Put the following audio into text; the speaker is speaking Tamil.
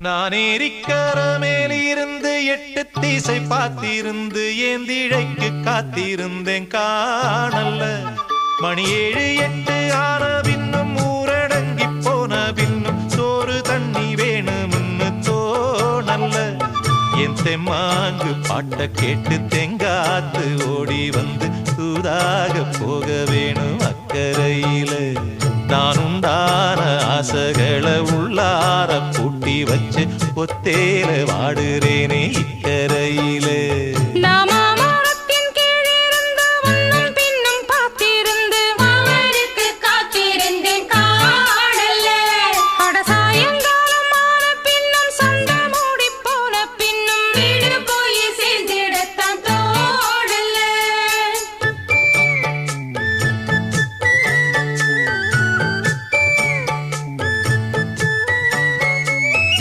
நான் ஏரிக்கர மேலிருந்து 8 திசை பார்த்திருந்து ஏந்திழைக்கு காத்திருந்தேன் காணல்ல. மணி 7 8 ஆன பின்னும் ஊரடங்கி போன பின்னும் சோறு தண்ணி வேணும்னு தோணல்ல. என் தெம்மாங்கு பாட்ட கேட்டு தெங்காத்து ஓடி வந்து தூதாக போக வேணும் அக்கறையில. நான் உண்டான ஆசைகளை உள்ளார பூட்டி வச்சு ஒத்தேல வாடுறேனே இக்கரையில.